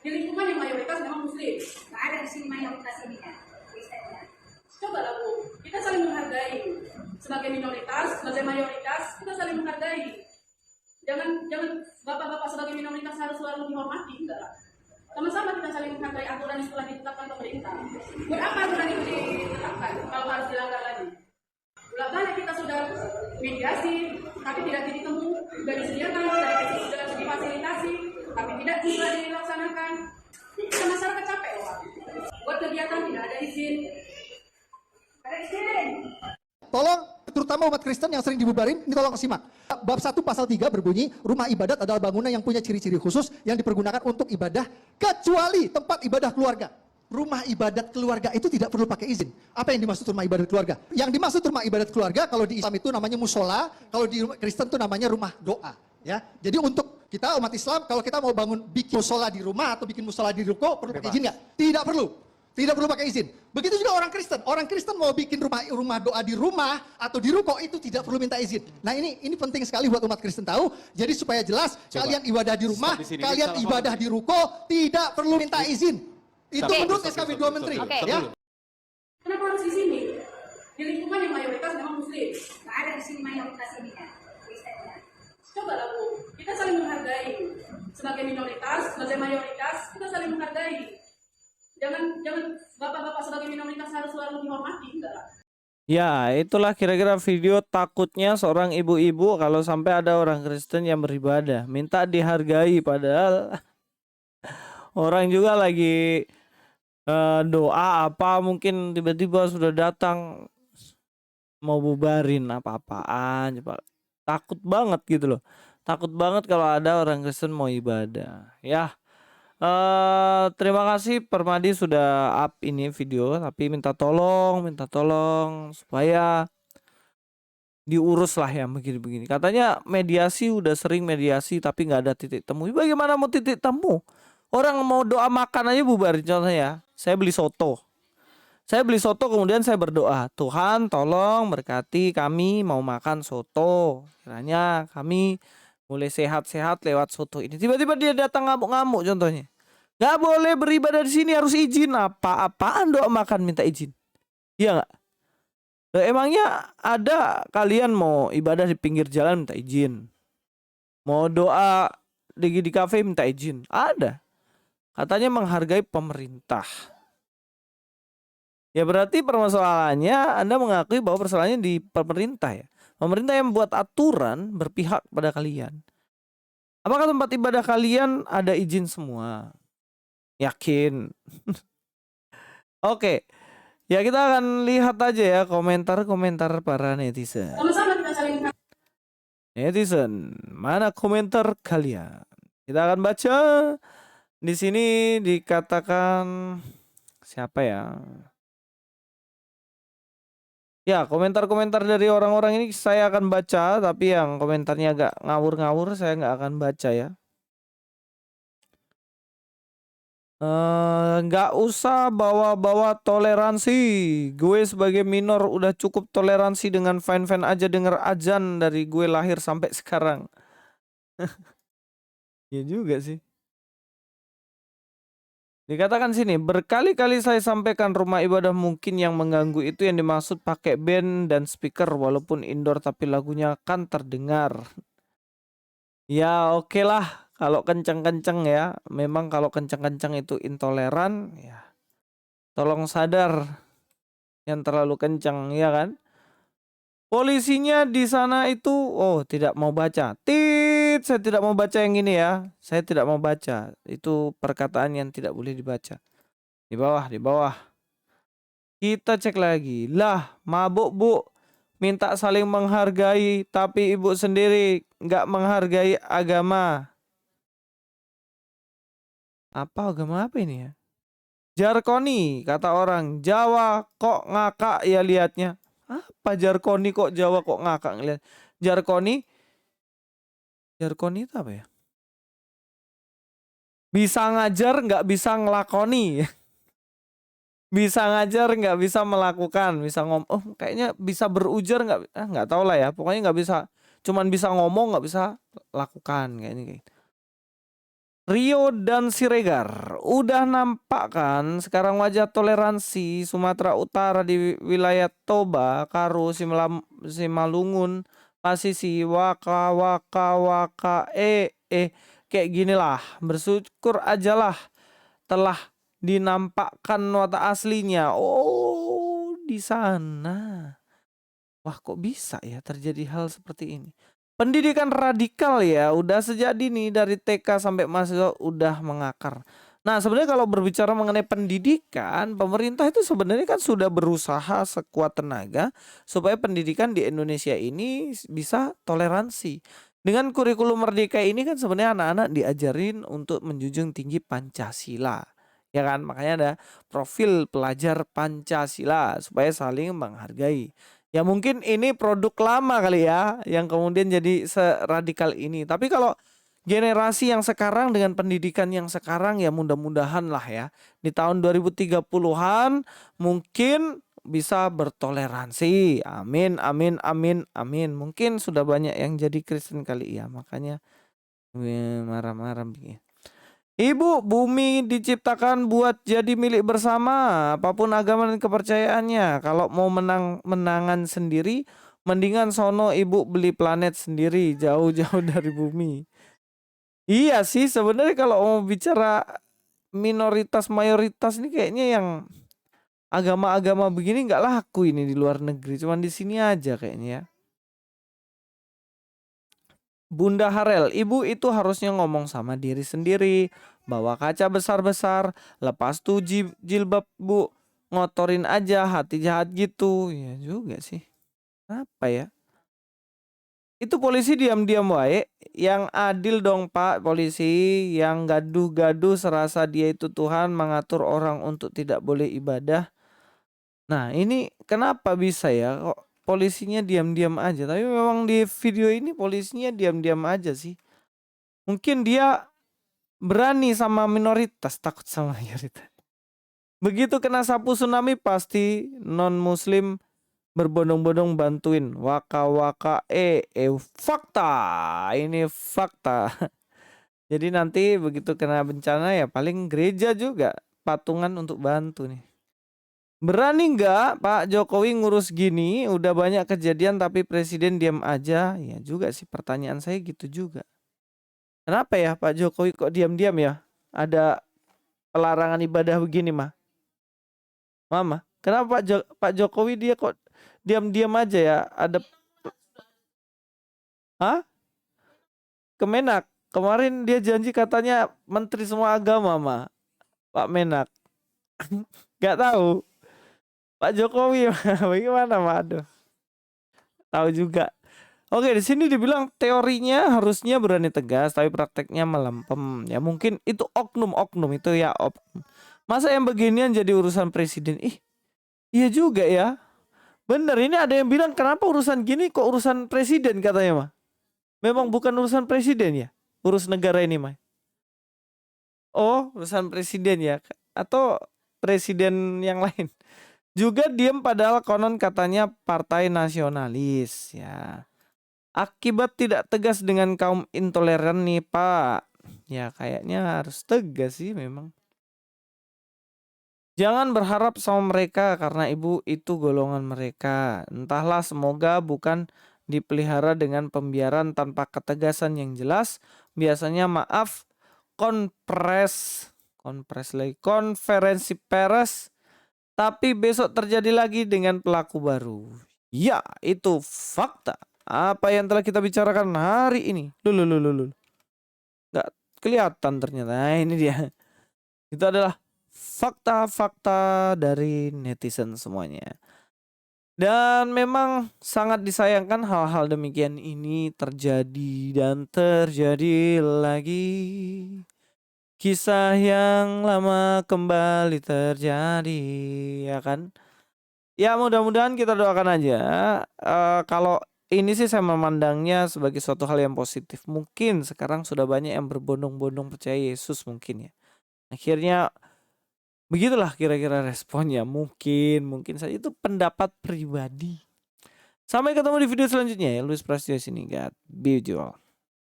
di lingkungan yang mayoritas memang muslim. Nggak ada di sini mayoritas ini kan, Kristennya. Coba lah Bu, kita saling menghargai. Sebagai minoritas, sebagai mayoritas, kita saling menghargai. Jangan bapak-bapak sebagai minoritas harus selalu dihormati, enggak. Sama-sama kita saling menghargai aturan yang telah ditetapkan pemerintah. Buat apa aturan itu ditetapkan kalau harus dilanggar lagi? Balik kita sudah mediasi, tapi tidak titik temu, sudah disediakan, sudah difasilitasi, tapi tidak juga dilaksanakan. Ini masyarakat capek, Pak. Buat kegiatan tidak ada izin. Ada izin. Tolong, terutama umat Kristen yang sering dibubarin, ini tolong simak. Bab 1 pasal 3 berbunyi, rumah ibadat adalah bangunan yang punya ciri-ciri khusus yang dipergunakan untuk ibadah, kecuali tempat ibadah keluarga. Rumah ibadat keluarga itu tidak perlu pakai izin. Apa yang dimaksud rumah ibadat keluarga? Yang dimaksud rumah ibadat keluarga, kalau di Islam itu namanya musola, kalau di Kristen itu namanya rumah doa. Ya, jadi untuk kita umat Islam, kalau kita mau bikin musola di rumah atau bikin musola di ruko, perlu pakai izin nggak? Tidak perlu. Tidak perlu pakai izin. Begitu juga orang Kristen. Orang Kristen mau bikin rumah doa di rumah atau di ruko itu tidak perlu minta izin. Nah ini penting sekali buat umat Kristen tahu. Jadi supaya jelas, kalian ibadah di rumah, kalian ibadah di ruko tidak perlu minta izin. Itu menurut SKB 2 Menteri. Ya. Kenapa harus di sini? Di lingkungan yang mayoritas memang muslim. Nggak ada di sini mayoritas ini kan, Kristennya. Coba lah Bu, kita saling menghargai. Sebagai minoritas, sebagai mayoritas, kita saling menghargai. Jangan bapak-bapak sebagai minoritas harus selalu dihormati, enggak. Ya, itulah kira-kira video takutnya seorang ibu-ibu kalau sampai ada orang Kristen yang beribadah, minta dihargai, padahal orang juga lagi doa apa, mungkin tiba-tiba sudah datang mau bubarin apa-apaan. Takut banget gitu loh. Takut banget kalau ada orang Kristen mau ibadah. Ya. Terima kasih Permadi sudah up ini video, tapi minta tolong supaya diurus lah yang begini-begini. Katanya mediasi, udah sering mediasi tapi nggak ada titik temu. Bagaimana mau titik temu? Orang mau doa makan aja bubarin. Contohnya, saya beli soto kemudian saya berdoa, Tuhan tolong berkati kami mau makan soto, kiranya kami boleh sehat-sehat lewat soto ini. Tiba-tiba dia datang ngamuk-ngamuk contohnya. Gak boleh beribadah di sini, harus izin. Apa-apaan doa makan minta izin? Iya nggak? Emangnya ada kalian mau ibadah di pinggir jalan minta izin? Mau doa di kafe minta izin? Ada. Katanya menghargai pemerintah. Ya berarti permasalahannya Anda mengakui bahwa persoalannya di pemerintah ya. Pemerintah yang membuat aturan berpihak pada kalian. Apakah tempat ibadah kalian ada izin semua? Yakin? Oke. Ya kita akan lihat aja ya komentar-komentar para netizen. Sama-sama kita saling Netizen, mana komentar kalian? Kita akan baca. Di sini dikatakan siapa ya? Ya, komentar-komentar dari orang-orang ini saya akan baca, tapi yang komentarnya agak ngawur-ngawur saya nggak akan baca ya. Nggak usah bawa-bawa toleransi. Gue sebagai minor udah cukup toleransi dengan fine-fine aja denger azan dari gue lahir sampai sekarang. Ya juga sih. Dikatakan sini, berkali-kali saya sampaikan rumah ibadah mungkin yang mengganggu itu yang dimaksud pakai band dan speaker walaupun indoor tapi lagunya kan terdengar. Ya oke lah kalau kenceng-kenceng ya. Memang kalau kenceng-kenceng itu intoleran ya. Tolong sadar yang terlalu kenceng ya kan. Polisinya di sana itu tidak mau baca. Saya tidak mau baca yang ini ya. Saya tidak mau baca. Itu perkataan yang tidak boleh dibaca. Di bawah. Kita cek lagi. Lah, mabuk Bu. Minta saling menghargai tapi ibu sendiri nggak menghargai agama. Agama apa ini ya? Jarkoni kata orang Jawa kok ngakak ya liatnya. Apa jarkoni kok Jawa kok ngakak ngeliat? Jarkoni itu apa ya? Bisa ngajar nggak bisa ngelakoni. Bisa ngajar nggak bisa melakukan. Bisa kayaknya bisa berujar nggak tahu lah ya. Pokoknya nggak bisa, cuman bisa ngomong nggak bisa lakukan kayaknya. Rio dan Siregar, udah nampak kan sekarang wajah toleransi Sumatera Utara di wilayah Toba, Karo, Simalungun, Pasisi, Waka, Waka, Waka, kayak gini lah. Bersyukur aja lah telah dinampakkan watak aslinya. Oh, di sana. Wah, kok bisa ya terjadi hal seperti ini? Pendidikan radikal ya, udah sejak dini dari TK sampai mahasiswa udah mengakar. Nah, sebenarnya kalau berbicara mengenai pendidikan, pemerintah itu sebenarnya kan sudah berusaha sekuat tenaga supaya pendidikan di Indonesia ini bisa toleransi. Dengan kurikulum Merdeka ini kan sebenarnya anak-anak diajarin untuk menjunjung tinggi Pancasila. Ya kan, makanya ada profil pelajar Pancasila supaya saling menghargai. Ya mungkin ini produk lama kali ya yang kemudian jadi seradikal ini. Tapi kalau generasi yang sekarang dengan pendidikan yang sekarang ya mudah-mudahan lah ya di tahun 2030-an mungkin bisa bertoleransi. Amin, amin, amin, amin. Mungkin sudah banyak yang jadi Kristen kali ya, makanya marah-marah begini. Ibu, bumi diciptakan buat jadi milik bersama, apapun agama dan kepercayaannya. Kalau mau menangan sendiri, mendingan sono ibu beli planet sendiri, jauh-jauh dari bumi. Iya sih, sebenarnya kalau mau bicara minoritas mayoritas ini kayaknya yang agama-agama begini nggak laku ini di luar negeri, cuman di sini aja kayaknya ya. Bunda Harel, ibu itu harusnya ngomong sama diri sendiri, bawa kaca besar-besar, lepas tuh jilbab bu, ngotorin aja hati jahat gitu. Ya juga sih. Apa ya? Itu polisi diam-diam wae, yang adil dong Pak polisi, yang gaduh-gaduh serasa dia itu Tuhan mengatur orang untuk tidak boleh ibadah. Nah ini kenapa bisa ya kok polisinya diam-diam aja. Tapi memang di video ini polisinya diam-diam aja sih. Mungkin dia berani sama minoritas, takut sama mayoritas. Begitu kena sapu tsunami pasti non muslim berbondong-bondong bantuin. Waka waka fakta. Ini fakta. Jadi nanti begitu kena bencana ya paling gereja juga patungan untuk bantu nih. Berani nggak Pak Jokowi ngurus gini? Udah banyak kejadian tapi presiden diam aja. Ya juga sih, pertanyaan saya gitu juga. Kenapa ya Pak Jokowi kok diam-diam ya? Ada pelarangan ibadah begini mah. Mama, kenapa Pak Jokowi dia kok diam-diam aja ya? Ada Hah? Kemenak. Kemarin dia janji katanya menteri semua agama mah. Pak Menak. Gak tahu. Pak Jokowi bagaimana mah? Aduh. Tahu juga. Oke, di sini dibilang teorinya harusnya berani tegas, tapi prakteknya melempem. Ya mungkin itu oknum-oknum itu ya oknum. Masa yang beginian jadi urusan presiden? Iya juga ya. Bener, ini ada yang bilang kenapa urusan gini kok urusan presiden katanya mah. Memang bukan urusan presiden ya, urus negara ini mah. Oh, urusan presiden ya, atau presiden yang lain. Juga diem padahal konon katanya partai nasionalis ya. Akibat tidak tegas dengan kaum intoleran nih Pak. Ya kayaknya harus tegas sih memang. Jangan berharap sama mereka karena ibu itu golongan mereka. Entahlah, semoga bukan dipelihara dengan pembiaran tanpa ketegasan yang jelas. Biasanya maaf, konferensi pers. Tapi besok terjadi lagi dengan pelaku baru. Ya, itu fakta. Apa yang telah kita bicarakan hari ini. Nggak kelihatan ternyata. Nah, ini dia. Itu adalah fakta-fakta dari netizen semuanya. Dan memang sangat disayangkan hal-hal demikian ini terjadi dan terjadi lagi. Kisah yang lama kembali terjadi, ya kan? Ya mudah-mudahan kita doakan aja. Kalau ini sih saya memandangnya sebagai suatu hal yang positif. Mungkin sekarang sudah banyak yang berbondong-bondong percaya Yesus mungkin ya. Akhirnya begitulah kira-kira responnya. Mungkin saja itu pendapat pribadi. Sampai ketemu di video selanjutnya ya. Luis Prasetyo sini. God be with you all.